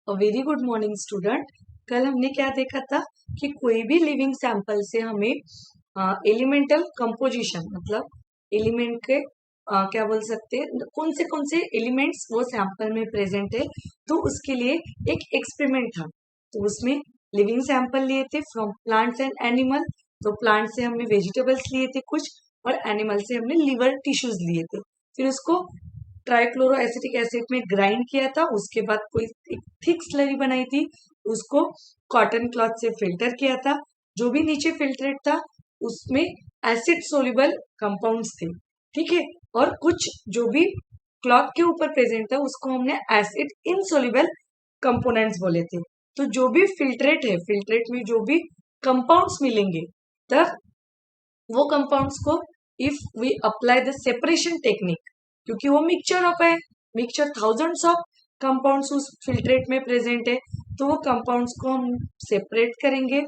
Very good morning student. कल हमने क्या देखा था कि कोई भी लिविंग सैंपल से हमें एलिमेंटल कंपोजिशन मतलब एलिमेंट के क्या बोल सकते हैं कौन से एलिमेंट्स वो सैंपल में प्रेजेंट है, तो उसके लिए एक एक्सपेरिमेंट था। तो उसमें लिविंग सैंपल लिए थे फ्रॉम प्लांट्स एंड एनिमल। तो प्लांट से हमने वेजिटेबल्स लिए थे कुछ, और एनिमल से हमने लिवर टिश्यूज लिए थे। फिर उसको ट्राइक्लोरो एसिटिक एसिड में ग्राइंड किया था। उसके बाद कोई एक थिक स्लरी बनाई थी, उसको कॉटन क्लॉथ से फिल्टर किया था। जो भी नीचे फिल्टरेट था उसमें एसिड सोल्यूबल कंपाउंड्स थे, ठीक है। और कुछ जो भी क्लॉथ के ऊपर प्रेजेंट था उसको हमने एसिड इनसोल्यूबल कंपोनेंट्स बोले थे। तो जो भी फिल्ट्रेट है, फिल्ट्रेट में जो भी कंपाउंड्स मिलेंगे, तब वो कंपाउंड्स को if we apply the separation technique, क्योंकि वो मिक्सचर ऑफ है, मिक्सचर थाउजेंड्स ऑफ कंपाउंड्स उस फिल्ट्रेट में प्रेजेंट है, तो वो कंपाउंड्स को हम सेपरेट करेंगे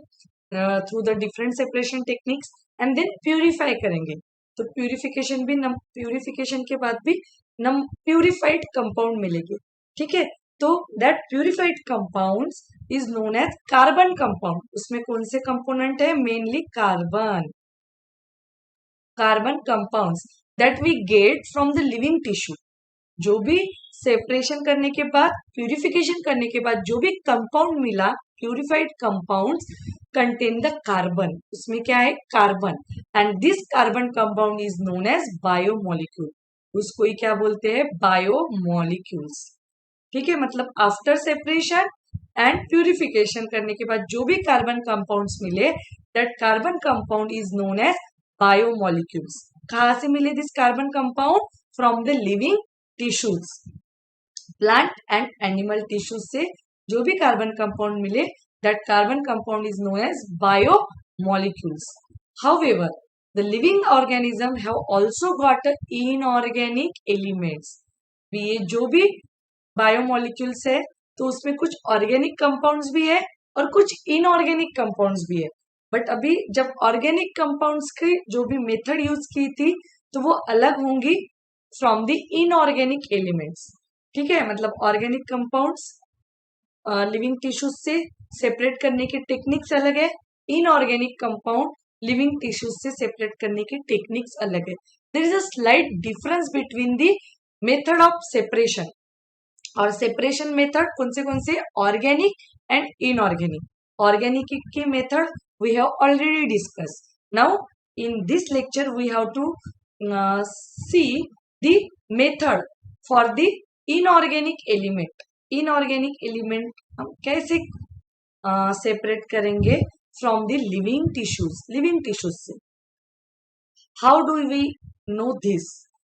through the different separation techniques and then purify करेंगे। तो प्यूरिफिकेशन के बाद भी नम प्यूरिफाइड कंपाउंड मिलेंगे, ठीक है। तो that purified compounds is known as carbon compound. उसमें कौन से कंपोनेंट है? Mainly carbon compounds that we get from the living tissue. जो भी सेपरेशन करने के बाद, प्यूरिफिकेशन करने के बाद जो भी कंपाउंड मिला, purified compounds contain the carbon. उसमें क्या है? Carbon. And this carbon compound is known as biomolecule. उसको ही क्या बोलते हैं? बायोमोलिक्यूल्स, ठीक है। मतलब आफ्टर सेपरेशन एंड प्यूरिफिकेशन करने के बाद जो भी कार्बन कंपाउंड्स मिले, that carbon compound is known as biomolecules. कहाँ से मिले this carbon compound? From the living tissues. Plant and animal tissues से जो भी कार्बन कंपाउंड मिले, that carbon compound is known as biomolecules. However, the living organism have also got inorganic elements। ये जो भी बायोमोलिक्यूल्स है, तो उसमें कुछ ऑर्गेनिक कंपाउंड्स भी है और कुछ इनऑर्गेनिक कंपाउंड्स भी है। बट अभी जब ऑर्गेनिक कंपाउंड्स की जो भी मेथड यूज की थी, तो वो अलग होंगी फ्रॉम द इनऑर्गेनिक एलिमेंट्स, ठीक है। मतलब ऑर्गेनिक कंपाउंड्स लिविंग टिश्यूज से सेपरेट करने की टेक्निक्स अलग है, इनऑर्गेनिक कंपाउंड लिविंग टिश्यूज से सेपरेट करने की टेक्निक्स अलग है। There is a slight difference between the method of separation. और सेपरेशन मेथड कौन से? Organic and inorganic. ऑर्गेनिक की method we have already discuss. Now in this lecture we have to see the method for the inorganic element. Inorganic element हम कैसे separate करेंगे from the living tissues से। How do we know this?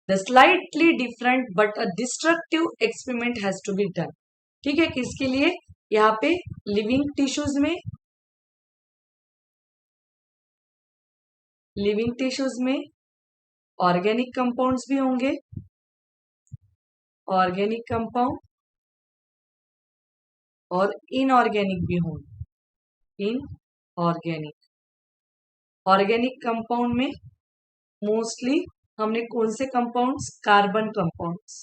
The slightly different but a destructive experiment has to be done, ठीक है। किसके लिए? यहाँ पे लिविंग टिश्यूज में ऑर्गेनिक कंपाउंड्स भी होंगे, ऑर्गेनिक कंपाउंड और इनऑर्गेनिक भी होंगे। ऑर्गेनिक कंपाउंड में मोस्टली हमने कौन से कंपाउंड्स? कार्बन कंपाउंड्स,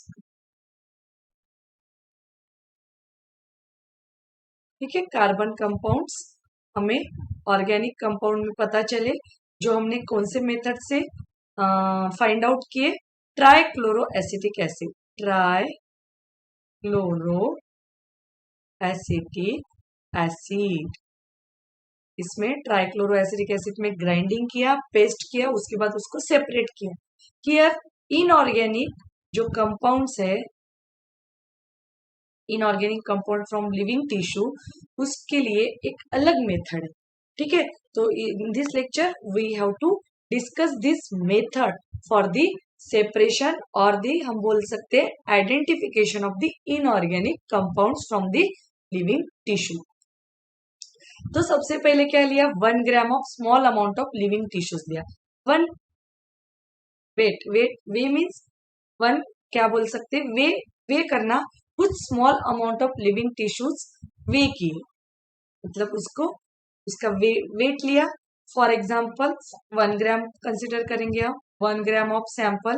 ठीक है। कार्बन कंपाउंड्स हमें ऑर्गेनिक कंपाउंड में पता चले, जो हमने कौन से मेथड से फाइंड आउट किए? Trichloroacetic acid. Trichloroacetic acid, इसमें ट्राइक्लोरो एसिटिक एसिड में ग्राइंडिंग किया, पेस्ट किया, उसके बाद उसको सेपरेट किया। हियर इनऑर्गेनिक जो कंपाउंड्स है, inorganic compound from living tissue, उसके लिए एक अलग मेथड है, ठीक है। तो in this lecture we have to discuss this method for the separation और दी हम बोल सकते हैं identification of the inorganic compounds from the living tissue. तो सबसे पहले क्या लिया? 1 gram of small amount of living tissues लिया। वन वे मीन्स वन, क्या बोल सकते हैं? वे करना, कुछ small amount of living tissues weigh किए, मतलब उसका वेट लिया। फॉर एग्जाम्पल 1 ग्राम कंसिडर करेंगे हम। 1 gram of sample,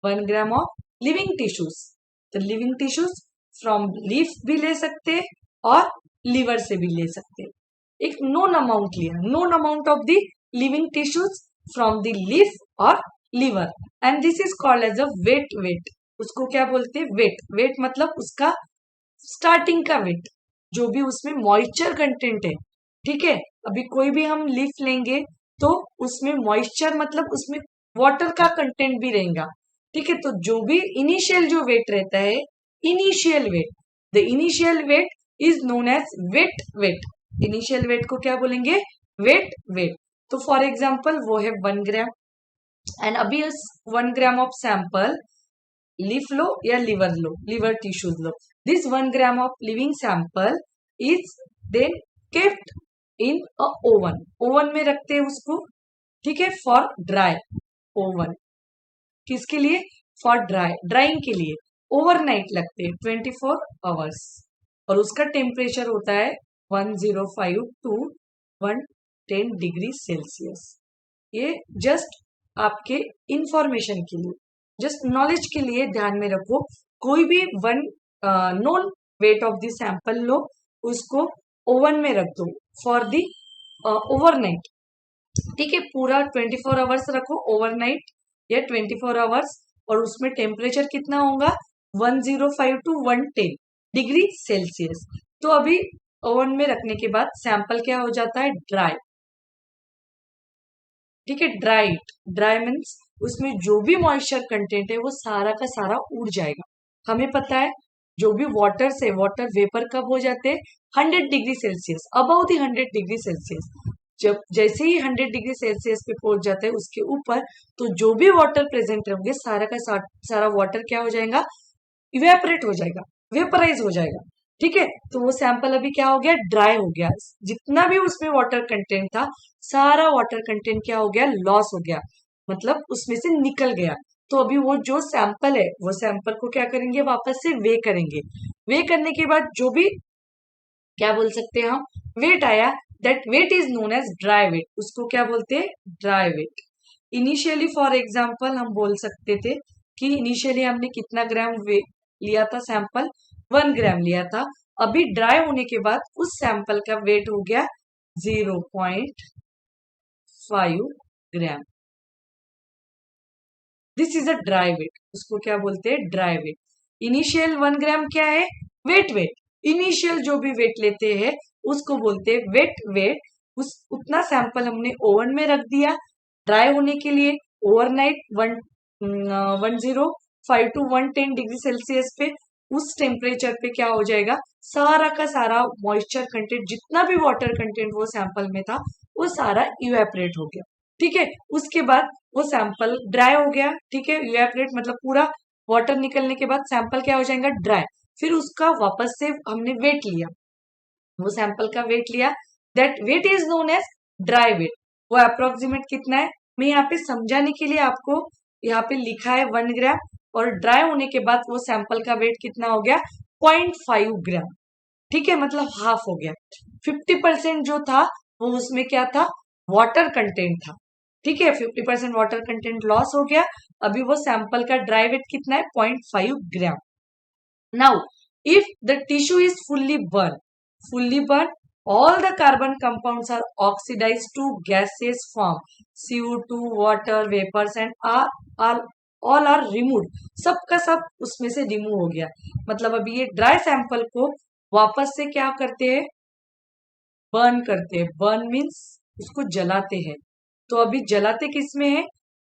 1 gram of living tissues. तो लिविंग टिश्यूज फ्रॉम लीफ भी ले सकते और लीवर से भी ले सकते। एक नोन अमाउंट लिया, known amount of the living tissues from the leaf और liver, and this is called as a weight. Weight उसको क्या बोलते हैं? वेट। वेट मतलब उसका स्टार्टिंग का वेट, जो भी उसमें मॉइस्चर कंटेंट है। ठीक है, अभी कोई भी हम लीफ लेंगे तो उसमें मॉइस्चर मतलब उसमें वाटर का कंटेंट भी रहेगा। ठीक है, तो जो भी इनिशियल जो वेट रहता है, initial weight, the initial weight is known as weight. Weight, initial weight को क्या बोलेंगे? वेट। वेट। तो फॉर एग्जाम्पल वो है 1 ग्राम, एंड अभी 1 ग्राम ऑफ सैंपल लीफ लो या लीवर लो, लीवर टिश्यूज लो, this 1 gram of living sample is then kept in a oven. Oven में रखते हैं उसको। ठीक है, फॉर ड्राई। ओवन किसके लिए? फॉर ड्राई, ड्राइंग के लिए। ओवरनाइट लगते हैं 24 आवर्स, और उसका टेम्परेचर होता है 105 टू 110 डिग्री सेल्सियस। ये जस्ट आपके इंफॉर्मेशन के लिए, जस्ट नॉलेज के लिए ध्यान में रखो। कोई भी one known weight of the sample लो, उसको ओवन में रख दो फॉर द ओवरनाइट। ठीक है, पूरा 24 आवर्स रखो ओवरनाइट या 24 आवर्स, और उसमें टेम्परेचर कितना होगा? 105 टू 110 डिग्री सेल्सियस। तो अभी ओवन में रखने के बाद सैंपल क्या हो जाता है? ड्राई। ठीक है, ड्राई। ड्राई मीन्स उसमें जो भी मॉइस्चर कंटेंट है वो सारा का सारा उड़ जाएगा। हमें पता है जो भी वाटर से, वाटर वेपर कब हो जाते हैं? 100 degree Celsius, about the 100 degree Celsius. जब जैसे ही 100 डिग्री सेल्सियस पे पहुंच जाता है उसके ऊपर, तो जो भी वाटर प्रेजेंट होंगे सारा का सारा वाटर क्या हो जाएगा? इवेपोरेट हो जाएगा, वेपराइज हो जाएगा। ठीक है, तो वो सैंपल अभी क्या हो गया? ड्राई हो गया। जितना भी उसमें वाटर कंटेंट था, सारा वाटर कंटेंट क्या हो गया? लॉस हो गया, मतलब उसमें से निकल गया। तो अभी वो जो सैंपल है, वो सैंपल को क्या करेंगे? वापस से वे करेंगे। वे करने के बाद जो भी क्या बोल सकते हैं हम? वेट आया, that weight is known as dry weight. उसको क्या बोलते हैं? Dry weight. Initially for example हम बोल सकते थे कि इनिशियली हमने कितना ग्राम लिया था सैंपल? 1 ग्राम लिया था। अभी ड्राई होने के बाद उस सैंपल का वेट हो गया 0.5 gram. This is a dry weight. उसको क्या बोलते हैं? Dry wait. इनिशियल 1 ग्राम क्या है? वेट। वेट, इनिशियल जो भी वेट लेते हैं उसको बोलते हैं वेट। वेट, उस उतना सैंपल हमने ओवन में रख दिया ड्राई होने के लिए ओवरनाइट 105 टू 110 डिग्री सेल्सियस पे। उस टेम्परेचर पे क्या हो जाएगा? सारा का सारा मॉइस्चर कंटेंट, जितना भी वाटर कंटेंट वो सैंपल में था, वो सारा इवेपरेट हो गया। ठीक है, उसके बाद वो सैंपल ड्राई हो गया। ठीक है, इवेपरेट मतलब पूरा वाटर निकलने के बाद सैंपल क्या हो जाएगा? ड्राई। फिर उसका वापस से हमने वेट लिया, वो सैंपल का वेट लिया, that weight is known as dry weight. वो अप्रोक्सीमेट कितना है? मैं यहाँ पे समझाने के लिए आपको यहाँ पे लिखा है 1 ग्राम, और ड्राई होने के बाद वो सैंपल का वेट कितना हो गया? 0.5 ग्राम। ठीक है, मतलब हाफ हो गया। 50% जो था वो उसमें क्या था? वाटर कंटेंट था। ठीक है, 50% वाटर कंटेंट लॉस हो गया। अभी वो सैंपल का ड्राई वेट कितना है? 0.5 gram. Now if the tissue is fully burned, all the carbon compounds are oxidized to gaseous form, CO2, water vapors and are all are removed। सब का सब उसमें से रिमूव हो गया। मतलब अभी ये ड्राई सैंपल को वापस से क्या करते हैं? बर्न करते हैं। बर्न मीन्स उसको जलाते हैं। तो अभी जलाते किस में है?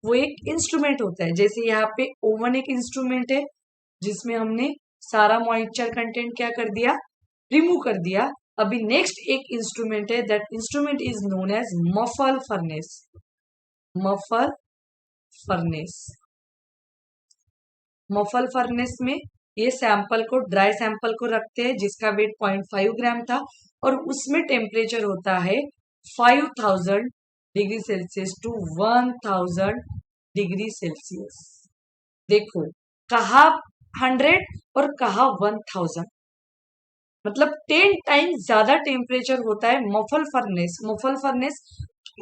वो एक इंस्ट्रूमेंट होता है। जैसे यहाँ पे ओवन एक इंस्ट्रूमेंट है जिसमें हमने सारा मॉइस्चर कंटेंट क्या कर दिया? रिमूव कर दिया। अभी नेक्स्ट एक इंस्ट्रूमेंट है, that instrument is known as muffle furnace. Muffle furnace. Muffle furnace में ये सैंपल को, ड्राई सैंपल को रखते हैं जिसका वेट 0.5 ग्राम था, और उसमें टेम्परेचर होता है 5000 degree Celsius to 1000 degree Celsius. देखो, कहा 100 और कहा 1000, मतलब 10 टाइम्स ज्यादा टेम्परेचर होता है muffle furnace. Muffle furnace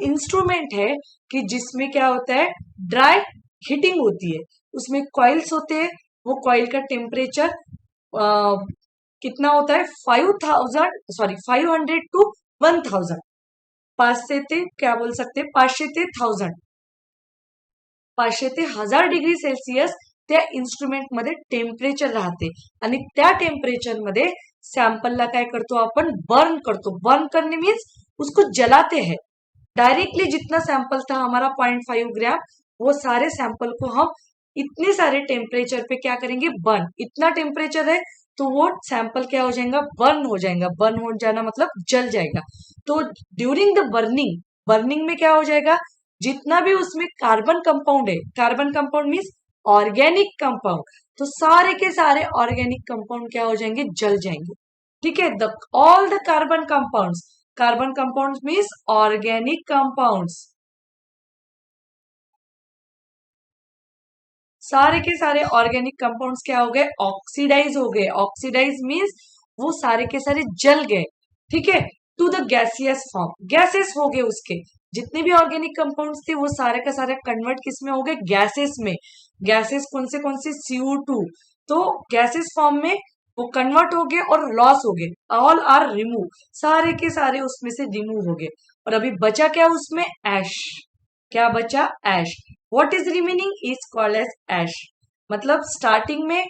instrument है कि जिसमें क्या होता है? ड्राई हीटिंग होती है। उसमें कॉइल्स होते हैं, वो कॉइल का टेम्परेचर कितना होता है 5000 सॉरी 500 to 1000 500 ते क्या बोल सकते 500 ते 1000 500 ते 1000 डिग्री सेल्सिअस त्या इन्स्ट्रुमेंटमध्ये टेम्परेचर राहते आणि त्या टेम्परेचरमध्ये सैंपल काय करतो अपन बर्न करतो बर्न करने मीन्स उसको जलाते हैं डायरेक्टली जितना सैंपल था हमारा 0.5 ग्राम वो सारे सैंपल को हम इतने सारे टेम्परेचर पे क्या करेंगे बर्न इतना टेम्परेचर है तो वो सैंपल क्या हो जाएगा बर्न हो जाना मतलब जल जाएगा तो ड्यूरिंग द बर्निंग बर्निंग में क्या हो जाएगा जितना भी उसमें कार्बन कंपाउंड है carbon compound means organic compound तो सारे के सारे ऑर्गेनिक कंपाउंड क्या हो जाएंगे जल जाएंगे ठीक है the all the carbon compound means organic compounds सारे के सारे ऑर्गेनिक कंपाउंड्स क्या हो गए ऑक्सीडाइज मीन्स वो सारे के सारे जल गए ठीक है to the gaseous form gases हो गए उसके जितने भी ऑर्गेनिक कंपाउंड्स थे वो सारे का सारे कन्वर्ट किस में हो गए गैसेस में गैसेस कौन से CO2 तो गैसेस फॉर्म में वो कन्वर्ट हो गए और लॉस हो गए ऑल आर रिमूव सारे के सारे उसमें से रिमूव हो गए और अभी बचा क्या उसमें ऐश क्या बचा ash what is remaining is called as ash मतलब स्टार्टिंग में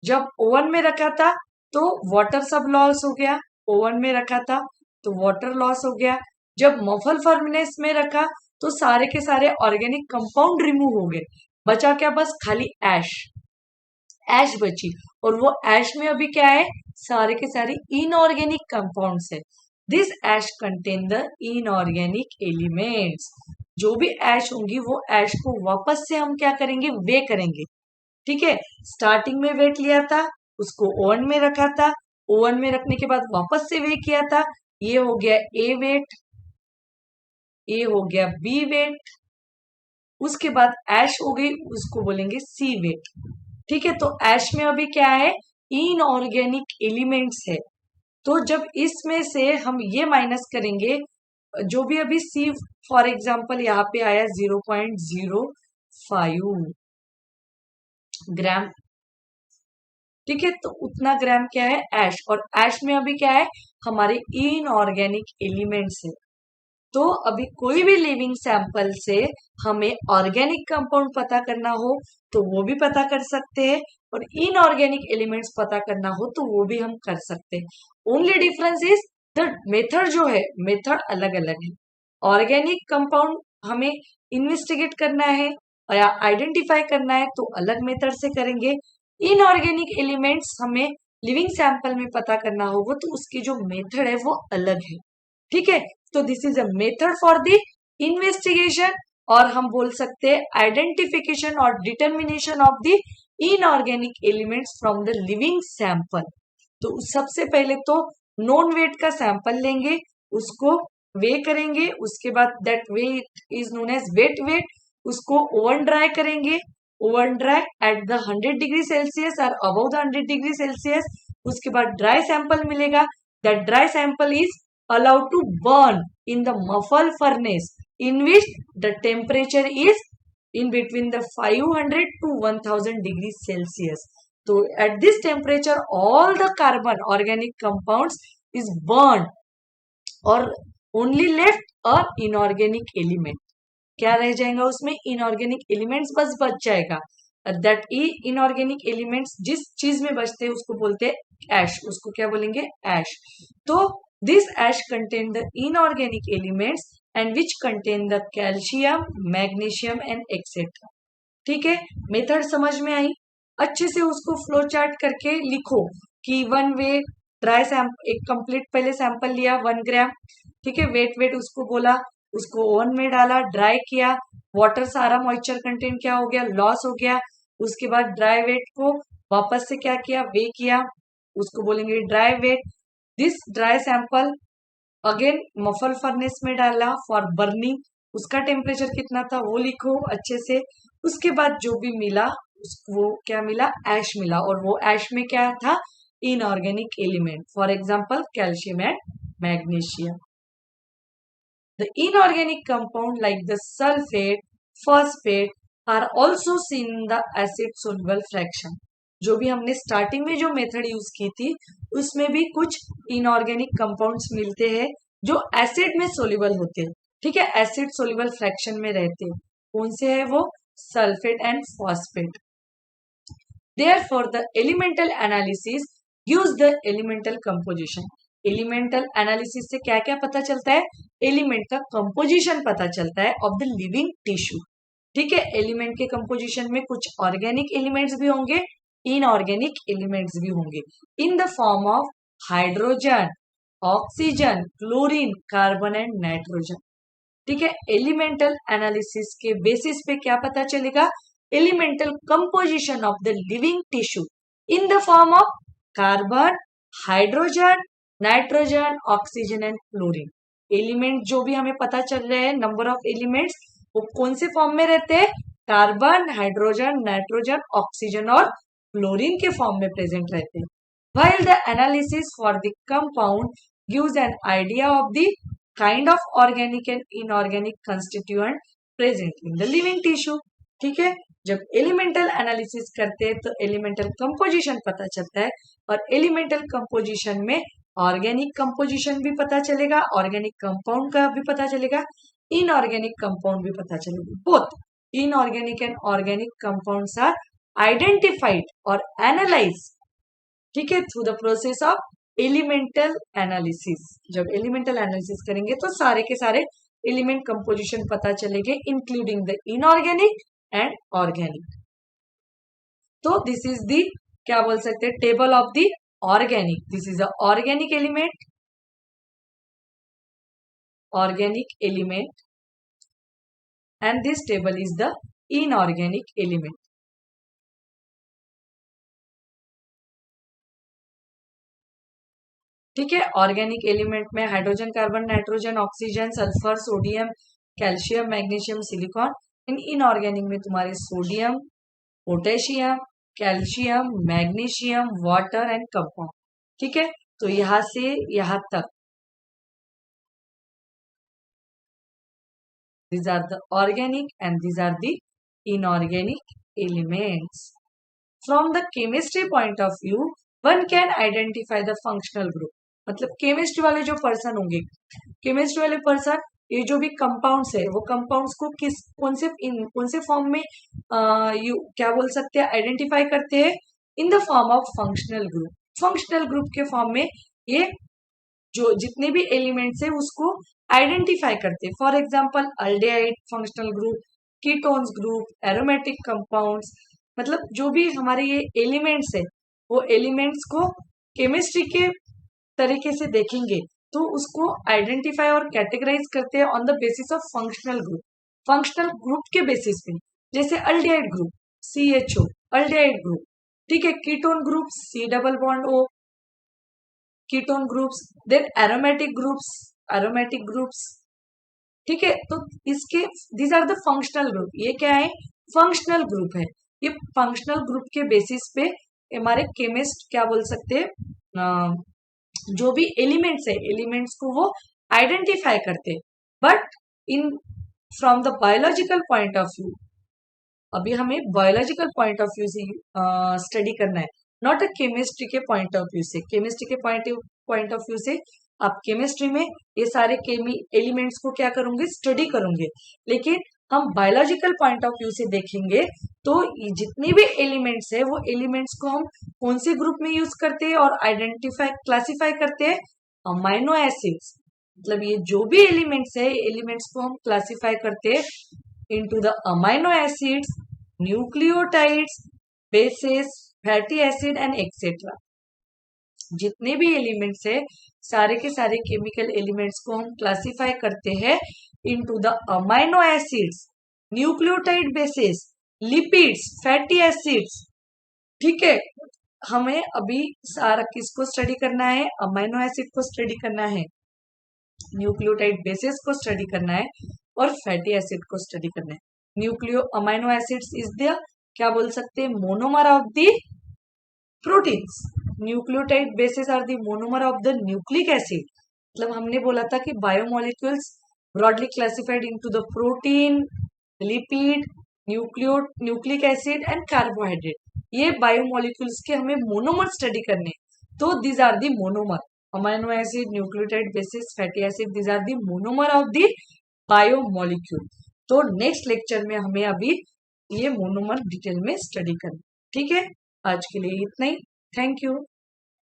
जब ओवन में रखा था तो वाटर सब लॉस हो गया ओवन में रखा था तो वाटर लॉस हो गया जब मफल फर्नेस में रखा तो सारे के सारे ऑर्गेनिक कंपाउंड रिमूव हो गए बचा क्या बस खाली ऐश ऐश बची और वो ऐश में अभी क्या है सारे के सारे इनऑर्गेनिक कंपाउंड्स है this ash contain the inorganic elements जो भी ऐश होंगी वो ऐश को वापस से हम क्या करेंगे वे करेंगे ठीक है स्टार्टिंग में वेट लिया था उसको ओवन में रखा था ओवन में रखने के बाद वापस से वे किया था ये हो गया ए वेट ए हो गया बी वेट उसके बाद ऐश हो गई उसको बोलेंगे सी वेट ठीक है तो ऐश में अभी क्या है इनऑर्गेनिक एलिमेंट्स है तो जब इसमें से हम ये माइनस करेंगे जो भी अभी सी फॉर एग्जांपल यहाँ पे आया 0.05 ग्राम ठीक है तो उतना ग्राम क्या है ऐश और ऐश में अभी क्या है हमारे इनऑर्गेनिक एलिमेंट्स है तो अभी कोई भी लिविंग सैंपल से हमें ऑर्गेनिक कंपाउंड पता करना हो तो वो भी पता कर सकते हैं और इनऑर्गेनिक एलिमेंट्स पता करना हो तो वो भी हम कर सकते हैं only difference is the method जो है मेथड अलग अलग है ऑर्गेनिक कंपाउंड हमें इन्वेस्टिगेट करना है या आइडेंटिफाई करना है तो अलग मेथड से करेंगे इनऑर्गेनिक एलिमेंट्स हमें लिविंग सैंपल में पता करना होगा तो उसकी जो मेथड है वो अलग है ठीक है तो this is a method for the investigation और हम बोल सकते हैं आइडेंटिफिकेशन और determination of the inorganic elements from the living sample तो सबसे पहले तो नॉन वेट का सैंपल लेंगे उसको वे करेंगे उसके बाद that weight is known as weight उसको ओवन ड्राई करेंगे oven dry at the 100 degree Celsius और अबव द 100 डिग्री सेल्सियस उसके बाद ड्राई सैंपल मिलेगा that dry sample is allowed to burn in the muffle furnace in which the temperature is in between the 500 to 1000 degrees Celsius. So at this temperature all the carbon organic compounds is burned or only left a inorganic element. क्या रह जाएगा उसमें inorganic elements बस बच जाएगा that inorganic elements जिस चीज में बचते हैं उसको बोलते हैं ऐश उसको क्या बोलेंगे ऐश तो this ash contain the inorganic elements and which contain the calcium, magnesium and etc. ठीक है मेथड समझ में आई अच्छे से उसको फ्लो चार्ट करके लिखो कि वन वे ड्राई सैंपल एक कंप्लीट पहले सैंपल लिया 1 ग्राम ठीक है वेट उसको बोला उसको ओवन में डाला ड्राई किया वाटर सारा मॉइस्चर कंटेंट क्या हो गया लॉस हो गया उसके बाद ड्राई वेट को वापस से क्या किया वे किया उसको बोलेंगे dry weight this dry sample again muffle furnace में डाला फॉर बर्निंग उसका टेम्परेचर कितना था वो लिखो अच्छे से उसके बाद जो भी मिला वो क्या मिला ऐश मिला और वो ऐश में क्या था inorganic element for example calcium and magnesium the inorganic compound like the sulphate phosphate are also seen in the acid soluble fraction जो भी हमने स्टार्टिंग में जो मेथड यूज की थी उसमें भी कुछ इनऑर्गेनिक कंपाउंड्स मिलते हैं जो एसिड में सोल्यूबल होते हैं, ठीक है, एसिड सोल्यूबल फ्रैक्शन में रहते हैं। कौन से है वो? Sulphate and phosphate. Therefore, the elemental analysis gives the elemental composition. Elemental analysis से क्या क्या पता चलता है? एलिमेंट का कंपोजिशन पता चलता है ऑफ द लिविंग टिश्यू, ठीक है। एलिमेंट के कंपोजिशन में कुछ ऑर्गेनिक एलिमेंट्स भी होंगे, इनऑर्गेनिक एलिमेंट्स भी होंगे, in the form of hydrogen, oxygen, chlorine, carbon and nitrogen, ठीक है। एलिमेंटल एनालिसिस के बेसिस पे क्या पता चलेगा? Elemental composition of the living tissue in the form of carbon, hydrogen, nitrogen, oxygen and chlorine. Element जो भी हमें पता चल रहे हैं, नंबर ऑफ एलिमेंट्स, वो कौन से फॉर्म में रहते हैं? कार्बन, हाइड्रोजन, नाइट्रोजन, ऑक्सीजन और क्लोरीन के फॉर्म में प्रेजेंट रहते हैं। While the analysis for the compound gives an idea of the kind of organic and inorganic constituent present in the living tissue, ठीक है। जब एलिमेंटल एनालिसिस करते हैं तो एलिमेंटल कंपोजिशन पता चलता है, और एलिमेंटल कंपोजिशन में ऑर्गेनिक कंपोजिशन भी पता चलेगा, ऑर्गेनिक कंपाउंड का भी पता चलेगा, इनऑर्गेनिक कंपाउंड भी पता चलेगा। Both inorganic and organic compounds are identified और एनालाइज, ठीक है, through the process of elemental analysis. जब एलिमेंटल एनालिसिस करेंगे तो सारे के सारे एलिमेंट कंपोजिशन पता चलेंगे, including the inorganic and organic. तो दिस इज द, क्या बोल सकते हैं, table of the organic. This is a organic element, organic element, and this table is the inorganic element. ठीक है, ऑर्गेनिक एलिमेंट में hydrogen, carbon, nitrogen, oxygen, sulphur, sodium, calcium, magnesium, silicon. Inorganic में तुम्हारे sodium, potassium, calcium, magnesium, water and compound, ठीक है। तो यहां से यहां तक these are the organic and these are the inorganic elements. From the chemistry point of view, one can identify the functional group. मतलब केमिस्ट्री वाले जो पर्सन होंगे, केमिस्ट्री वाले पर्सन ये जो भी कंपाउंड्स है वो कंपाउंड्स को किस कौन से फॉर्म में क्या बोल सकते हैं, आइडेंटिफाई करते हैं? In the form of functional group. Functional group के फॉर्म में ये जो जितने भी एलिमेंट्स है उसको आइडेंटिफाई करते हैं। For example aldehyde functional group, ketones group, aromatic compounds, मतलब जो भी हमारे ये एलिमेंट्स है वो एलिमेंट्स को केमिस्ट्री के तरीके से देखेंगे तो उसको आइडेंटिफाई और कैटेगराइज करते हैं on the basis of functional group. Functional group के बेसिस पे, जैसे aldehyde group CHO, aldehyde group, ठीक है। Ketone group C double bond O, ketone groups, then aromatic groups, ठीक है। तो इसके these are the functional group. ये क्या है? फंक्शनल ग्रुप है। ये फंक्शनल ग्रुप के बेसिस पे हमारे केमिस्ट क्या बोल सकते हैं, जो भी एलिमेंट्स है एलिमेंट्स को वो आइडेंटिफाई करते हैं। But in from the biological point of view, अभी हमें बायोलॉजिकल पॉइंट ऑफ व्यू से स्टडी करना है, नॉट अ केमिस्ट्री के पॉइंट ऑफ व्यू से। केमिस्ट्री के पॉइंट ऑफ व्यू से आप केमिस्ट्री में ये सारे एलिमेंट्स को क्या करोगे? स्टडी करोगे। लेकिन हम बायोलॉजिकल पॉइंट ऑफ व्यू से देखेंगे तो जितने भी एलिमेंट्स है वो एलिमेंट्स को हम कौन से ग्रुप में यूज करते हैं और आइडेंटिफाई क्लासिफाई करते हैं? Amino acids. मतलब ये जो भी एलिमेंट्स है एलिमेंट्स को हम क्लासिफाई करते हैं into the amino acids, nucleotides, bases, fatty acid and etc. जितने भी एलिमेंट्स है सारे के सारे केमिकल एलिमेंट्स को हम क्लासिफाई करते हैं into the amino acids, nucleotide bases, lipids, fatty acids, ठीक है। हमें अभी सारा किसको स्टडी करना है? अमाइनो एसिड को स्टडी करना है, न्यूक्लियोटाइड बेसेस को स्टडी करना है और फैटी एसिड को स्टडी करना है। अमाइनो एसिड्स इज द, क्या बोल सकते हैं, monomer of the proteins. Nucleotide bases are the monomer of the nucleic acid. मतलब हमने बोला था कि biomolecules broadly classified into the protein, lipid, nucleic acid and carbohydrate, ये बायोमोलिक्यूल्स के हमें मोनोमर स्टडी करने, तो these are the monomer, amino acid, nucleotide, bases, fatty acid, these are the monomer of the biomolecule. तो next lecture में हमें अभी ये मोनोमर डिटेल में स्टडी करना, ठीक है। आज के लिए इतना ही, थैंक यू।